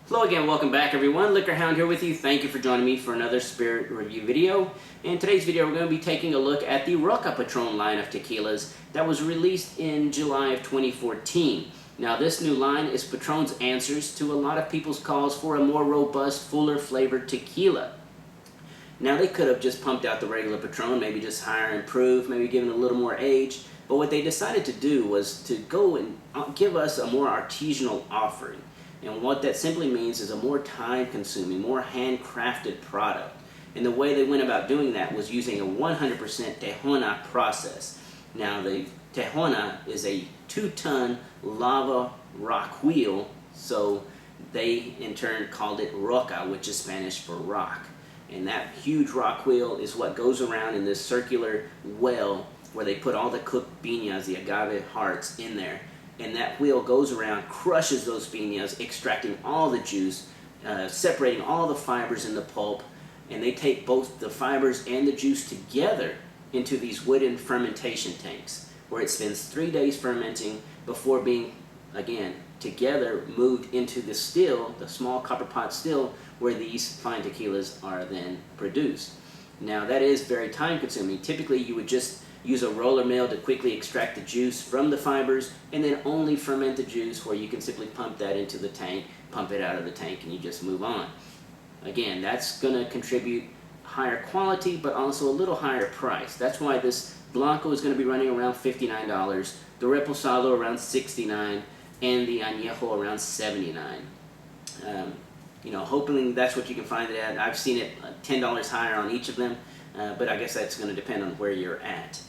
Hello again, welcome back everyone. Liquor Hound here with you. Thank you for joining me for another spirit review video. In today's video we're going to be taking a look at the Roca Patrón line of tequilas that was released in July of 2014. Now this new line is Patron's answers to a lot of people's calls for a more robust, fuller flavored tequila. Now they could have just pumped out the regular Patron, maybe just higher improved, maybe given a little more age, but what they decided to do was to go and give us a more artisanal offering. And what that simply means is a more time-consuming, more handcrafted product. And the way they went about doing that was using a 100% Tahona process. Now the Tahona is a 2-ton lava rock wheel, so they in turn called it Roca, which is Spanish for rock. And that huge rock wheel is what goes around in this circular well where they put all the cooked piñas, the agave hearts, in there. And that wheel goes around, crushes those piñas, extracting all the juice, separating all the fibers in the pulp, and they take both the fibers and the juice together into these wooden fermentation tanks, where it spends 3 days fermenting before being, again, together moved into the still, the small copper pot still, where these fine tequilas are then produced. Now that is very time consuming. Typically you would just use a roller mill to quickly extract the juice from the fibers and then only ferment the juice, where you can simply pump that into the tank, pump it out of the tank, and you just move on. Again, that's going to contribute higher quality but also a little higher price. That's why this Blanco is going to be running around $59, the Reposado around $69, and the Añejo around $79. Hoping that's what you can find it at. I've seen it $10 higher on each of them, but I guess that's going to depend on where you're at.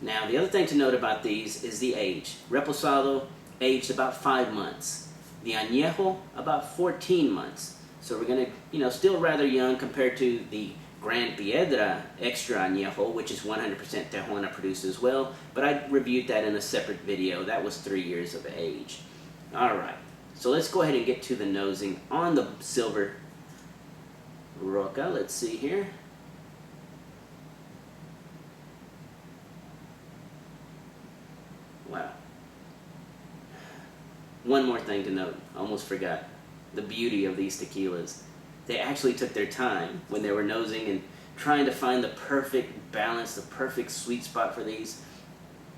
Now, the other thing to note about these is the age. Reposado aged about 5 months. The Añejo about 14 months. So we're going to, still rather young compared to the Gran Piedra Extra Añejo, which is 100% Tahona produced as well. But I reviewed that in a separate video. That was 3 years of age. Alright, so let's go ahead and get to the nosing on the silver Roca. Let's see here. Wow. One more thing to note, almost forgot. The beauty of these tequilas. They actually took their time when they were nosing and trying to find the perfect balance, the perfect sweet spot for these.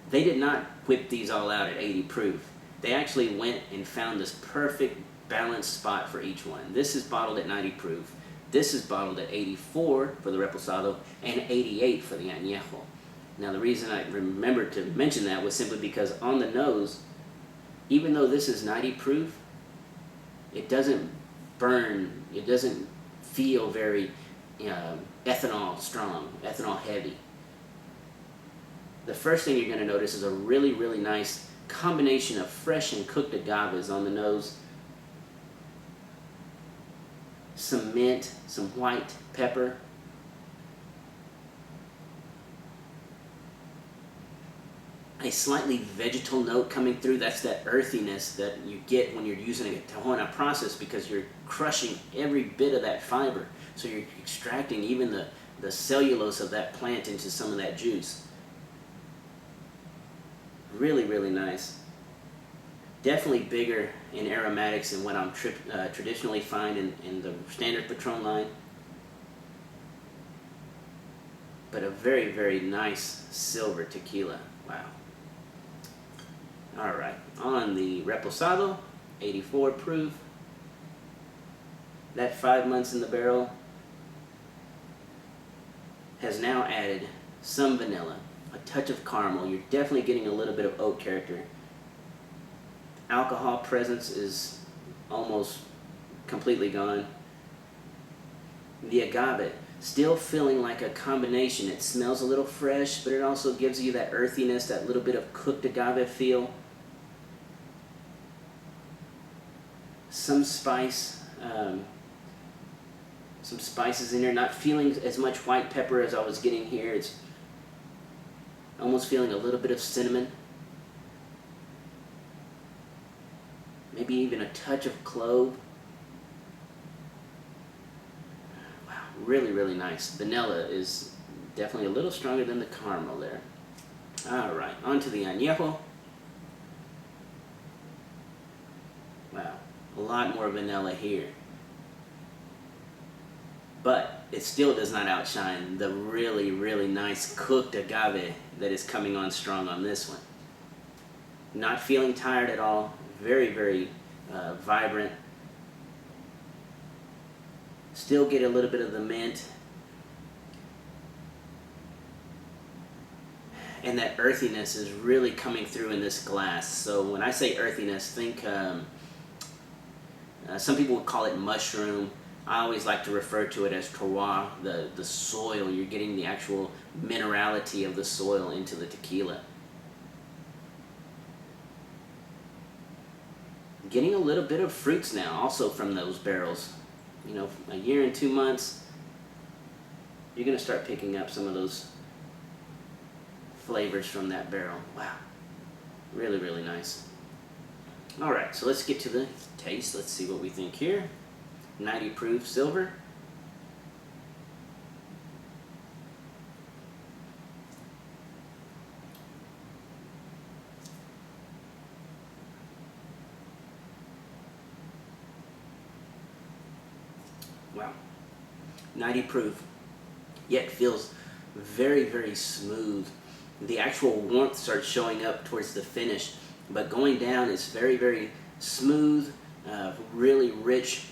They did not whip these all out at 80 proof. They actually went and found this perfect balanced spot for each one. This is bottled at 90 proof. This is bottled at 84 for the Reposado and 88 for the Añejo. Now the reason I remembered to mention that was simply because on the nose, even though this is 90 proof, it doesn't burn, it doesn't feel very ethanol strong, ethanol heavy. The first thing you're going to notice is a really, really nice combination of fresh and cooked agaves on the nose. Some mint, some white pepper. A slightly vegetal note coming through. That's that earthiness that you get when you're using a Tahona process, because you're crushing every bit of that fiber. So you're extracting even the cellulose of that plant into some of that juice. Really, really nice. Definitely bigger in aromatics than what I'm traditionally find in the standard Patron line. But a very, very nice silver tequila. Wow. Alright, on the Reposado, 84 proof. That 5 months in the barrel has now added some vanilla, a touch of caramel. You're definitely getting a little bit of oak character. Alcohol presence is almost completely gone. The agave, still feeling like a combination. It smells a little fresh, but it also gives you that earthiness, that little bit of cooked agave feel. Some spice, some spices in there. Not feeling as much white pepper as I was getting here. It's almost feeling a little bit of cinnamon. Maybe even a touch of clove. Wow, really, really nice. Vanilla is definitely a little stronger than the caramel there. Alright, on to the Añejo. Wow, a lot more vanilla here. but it still does not outshine the really, really nice cooked agave that is coming on strong on this one. Not feeling tired at all, very, very vibrant. Still get a little bit of the mint. And that earthiness is really coming through in this glass. So when I say earthiness, think, some people would call it mushroom. I always like to refer to it as terroir, the soil. You're getting the actual minerality of the soil into the tequila. Getting a little bit of fruits now also from those barrels. You know, a year and 2 months, you're going to start picking up some of those flavors from that barrel. Wow, really, really nice. All right, so let's get to the taste. Let's see what we think here. 90 proof silver. Wow, 90 proof, yet feels very, very smooth. The actual warmth starts showing up towards the finish, but going down it's very, very smooth, really rich.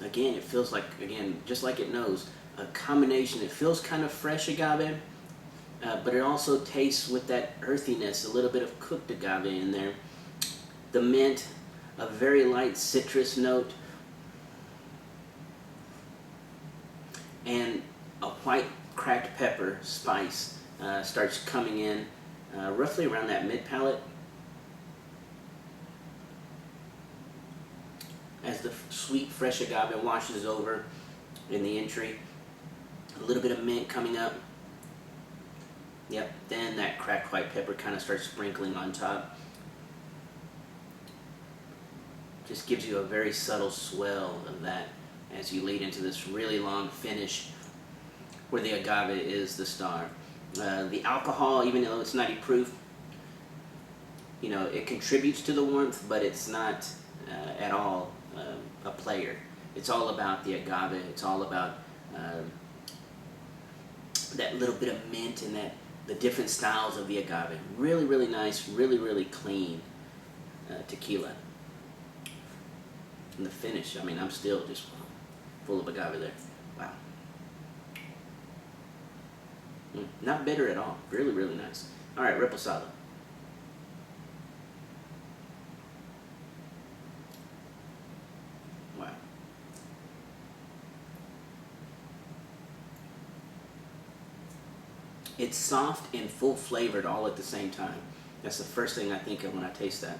Again, it feels like, again, just like it knows, a combination. It feels kind of fresh agave, but it also tastes with that earthiness, a little bit of cooked agave in there. The mint, a very light citrus note, and a white cracked pepper spice starts coming in roughly around that mid palate. As the sweet fresh agave washes over in the entry, a little bit of mint coming up. Yep, then that cracked white pepper kind of starts sprinkling on top. Just gives you a very subtle swell of that as you lead into this really long finish where the agave is the star. The alcohol, even though it's 90 proof, you know, it contributes to the warmth, but it's not at all a player. It's all about the agave. It's all about that little bit of mint and that the different styles of the agave. Really, really nice, really, really clean tequila. And the finish, I mean, I'm still just full of agave there. Wow. Not bitter at all. Really, really nice. All right, Reposado. Wow. It's soft and full flavored all at the same time. That's the first thing I think of when I taste that.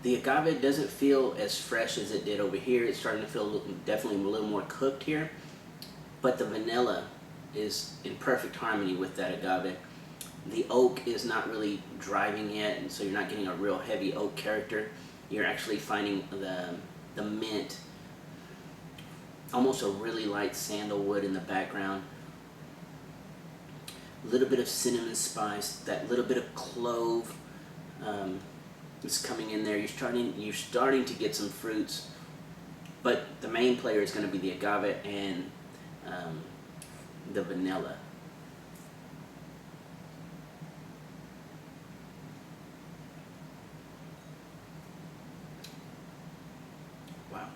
The agave doesn't feel as fresh as it did over here. It's starting to feel definitely a little more cooked here. But the vanilla is in perfect harmony with that agave. The oak is not really driving yet, and so you're not getting a real heavy oak character. You're actually finding the mint, almost a really light sandalwood in the background. A little bit of cinnamon spice, that little bit of clove is coming in there. You're starting to get some fruits, but the main player is going to be the agave and the vanilla. Wow.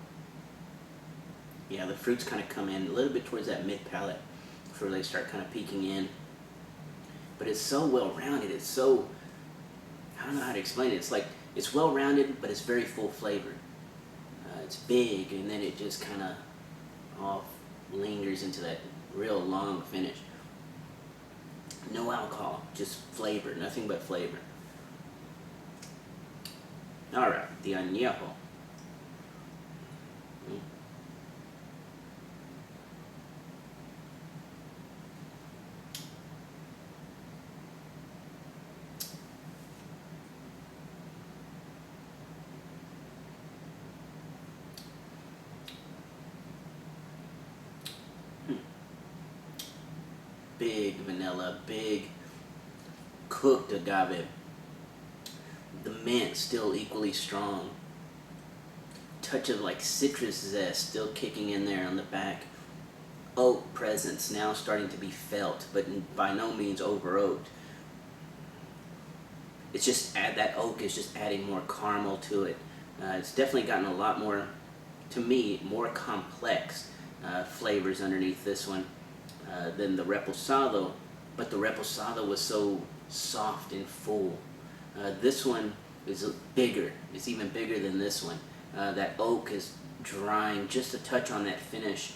Yeah, the fruits kind of come in a little bit towards that mid palate before they start kind of peeking in. But it's so well rounded. It's so, I don't know how to explain it. It's like, it's well rounded, but it's very full flavored. It's big, and then it just kind of all lingers into that real long finish. No alcohol, just flavor, nothing but flavor. All right, the Añejo. Big vanilla, big cooked agave. The mint still equally strong. touch of like citrus zest still kicking in there on the back. Oak presence now starting to be felt, but by no means over oaked. It's just that oak is just adding more caramel to it. It's definitely gotten a lot more, to me, more complex flavors underneath this one than the Reposado, but the Reposado was so soft and full. This one is bigger. It's even bigger than this one. That oak is drying just a touch on that finish.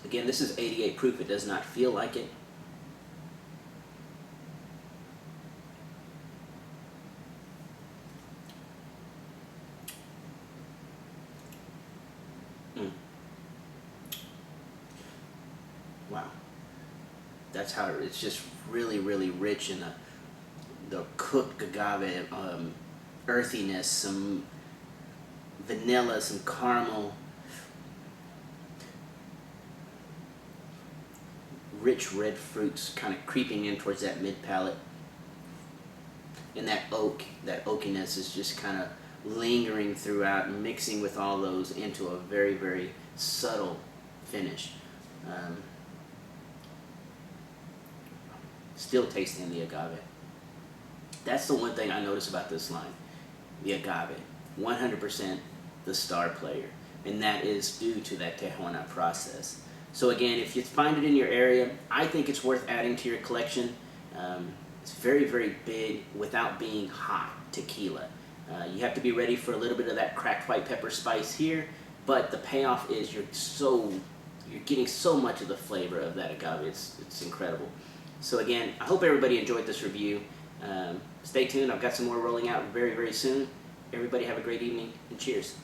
Again, this is 88 proof. It does not feel like it. Wow. That's how it's just really, really rich in the cooked agave earthiness, some vanilla, some caramel, rich red fruits kind of creeping in towards that mid palate. And that oakiness is just kind of lingering throughout, mixing with all those into a very, very subtle finish. Still tasting the agave. That's the one thing I notice about this line. The agave, 100% the star player. And that is due to that Tahona process. So again, if you find it in your area, I think it's worth adding to your collection. It's very, very big without being hot tequila. You have to be ready for a little bit of that cracked white pepper spice here, but the payoff is you're getting so much of the flavor of that agave. It's incredible. So again, I hope everybody enjoyed this review. Stay tuned. I've got some more rolling out very, very soon. Everybody have a great evening, and cheers.